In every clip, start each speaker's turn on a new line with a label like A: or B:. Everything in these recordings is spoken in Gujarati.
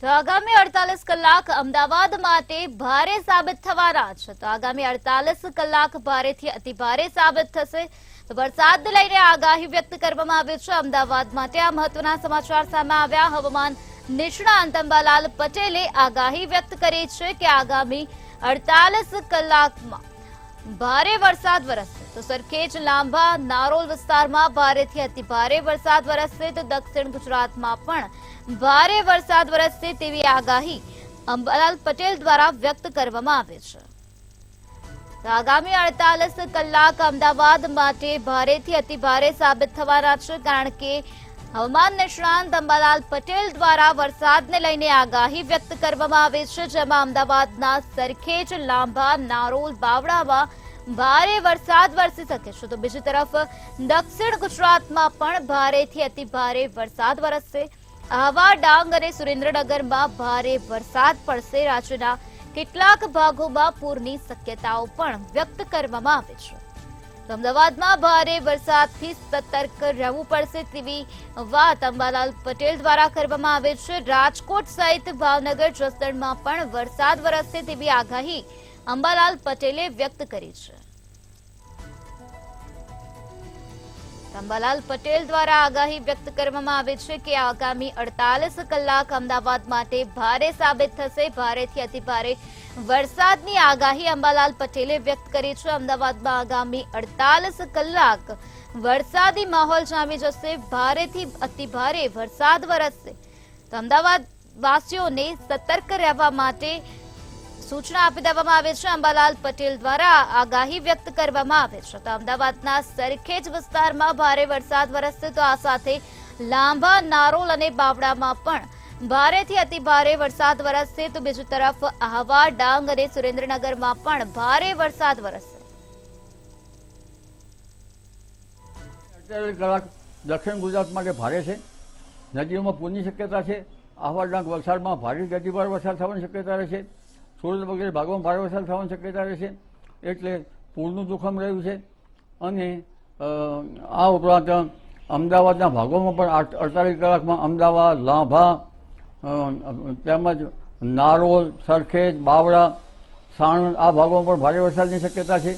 A: તો આગામી 48 કલાક અમદાવાદ માટે ભારે સાબિત થવાના છે। તો આગામી 48 કલાક ભારેથી અતિભારે સાબિત થશે। તો વરસાદને લઈને આગાહી વ્યક્ત કરવામાં આવી છે અમદાવાદ માટે। આ મહત્વના સમાચાર સામે આવ્યા। હવામાન નિષ્ણાંત અંબાલાલ પટેલે આગાહી વ્યક્ત કરી છે કે આગામી 48 કલાકમાં ભારે વરસાદ વરસશે। તો સરખેજ, લાંભા, નારોલ વિસ્તારમાં ભારેથી અતિભારે વરસાદ વરસશે। તો દક્ષિણ ગુજરાતમાં પણ ભારે વરસાદ વરસશે તેવી આગાહી અંબાલાલ પટેલ દ્વારા વ્યક્ત કરવામાં આવી છે। તો આગામી 48 કલાક અમદાવાદ માટે ભારેથી અતિભારે સાબિત થવાના છે, કારણ કે હવામાન નિષ્ણાંત અંબાલાલ પટેલ દ્વારા વરસાદને લઈને આગાહી વ્યક્ત કરવામાં આવી છે, જેમાં અમદાવાદના સરખેજ, લાંભા, નારોલ, બાવળામાં ભારે વરસાદ વરસી શકે છે। તો બીજી તરફ દક્ષિણ ગુજરાતમાં પણ ભારેથી અતિભારે વરસાદ વરસશે। આહવા, ડાંગ અને સુરેન્દ્રનગરમાં ભારે વરસાદ પડશે। રાજ્યના કેટલાક ભાગોમાં પૂરની શક્યતાઓ પણ વ્યક્ત કરવામાં આવી છે। તો અમદાવાદમાં ભારે વરસાદથી સતર્ક રહેવું પડશે તેવી વાત અંબાલાલ પટેલ દ્વારા કરવામાં આવી છે। રાજકોટ સહિત ભાવનગર, જસદણમાં પણ વરસાદ વરસશે તેવી આગાહી અંબાલાલ પટેલે વ્યક્ત કરી છે। અંબાલાલ પટેલ દ્વારા આગાહી વ્યક્ત કરવામાં આવી છે કે આગામી 48 કલાક અમદાવાદ માટે ભારે સાબિત થશે। ભારેથી અતિભારે વરસાદની આગાહી અંબાલાલ પટેલે વ્યક્ત કરી છે। અમદાવાદમાં આગામી 48 કલાક વરસાદી માહોલ જામી જશે। ભારેથી અતિભારે વરસાદ વરસશે। તો અમદાવાદ વાસીઓને સતર્ક રહેવા માટે સૂચના આપી દેવામાં આવે છે। અંબાલાલ પટેલ દ્વારા આગાહી વ્યક્ત કરવામાં આવે છે। તો અમદાવાદના સરખેજ વિસ્તારમાં ભારે વરસાદ વરસશે। તો આ સાથે લાંભા, નારોલ અને બાવળામાં પણ ભારેથી અતિભારે વરસાદ વરસશે। તો બીજી તરફ આહવા, ડાંગ અને સુરેન્દ્રનગરમાં પણ ભારે વરસાદ વરસશે।
B: કલાક દક્ષિણ ગુજરાત માટે ભારે છે। નદીઓમાં પૂરની શક્યતા છે। આહવા, ડાંગ, વલસાડમાં ભારેથી અતિભારે વરસાદ થવાની શક્યતા રહેશે। સુરત વગેરે ભાગોમાં ભારે વરસાદ થવાની શક્યતા રહેશે, એટલે પૂરનું જોખમ રહ્યું છે। અને આ ઉપરાંત અમદાવાદના ભાગોમાં પણ 48 કલાકમાં અમદાવાદ, લાંભા તેમજ નારોલ, સરખેજ, બાવળા, સાણંદ આ ભાગોમાં પણ ભારે વરસાદની શક્યતા છે।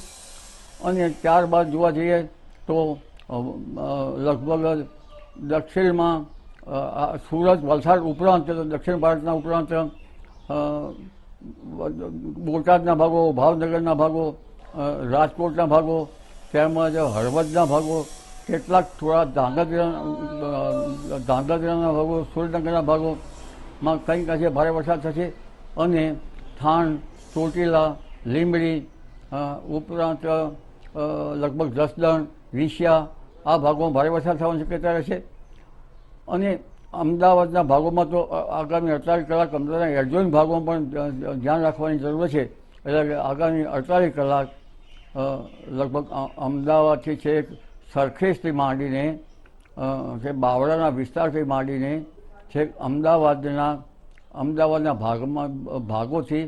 B: અને ત્યારબાદ જોવા જઈએ તો લગભગ દક્ષિણમાં સુરત, વલસાડ ઉપરાંત દક્ષિણ ભારતના ઉપરાંત બોટાદના ભાગો, ભાવનગરના ભાગો, રાજકોટના ભાગો તેમજ હળવદના ભાગો, કેટલાક થોડા ધાંગધ્રાના ભાગો, સુરેન્દ્રનગરના ભાગોમાં કંઈક અંશે ભારે વરસાદ થશે। અને થાણ, ચોટીલા, લીંબડી ઉપરાંત લગભગ જસદણ, વિંછિયા આ ભાગોમાં ભારે વરસાદ થવાની શક્યતા રહેશે। અને અમદાવાદના ભાગોમાં તો આગામી 48 કલાક અમદાવાદના એડજોઇન્ટ ભાગોમાં પણ ધ્યાન રાખવાની જરૂર છે। એટલે આગામી 48 કલાક લગભગ અમદાવાદથી છેક સરખેજથી માંડીને બાવળાના વિસ્તારથી માંડીને છેક અમદાવાદના ભાગોથી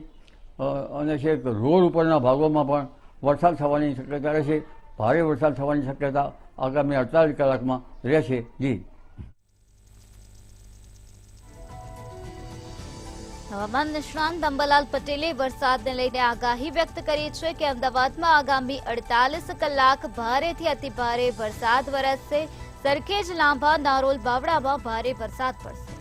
B: અને છેક રોડ ઉપરના ભાગોમાં પણ વરસાદ થવાની શક્યતા રહેશે। ભારે વરસાદ થવાની શક્યતા આગામી 48 કલાકમાં રહેશે। જી
A: હવામાન નિષ્ણાંત અંબાલાલ પટેલે વરસાદને લઈને આગાહી વ્યક્ત કરી છે કે અમદાવાદમાં આગામી 48 કલાક ભારેથી અતિભારે વરસાદ વરસશે। સરખેજ, લાંભા, નારોલ, બાવળામાં ભારે વરસાદ પડશે।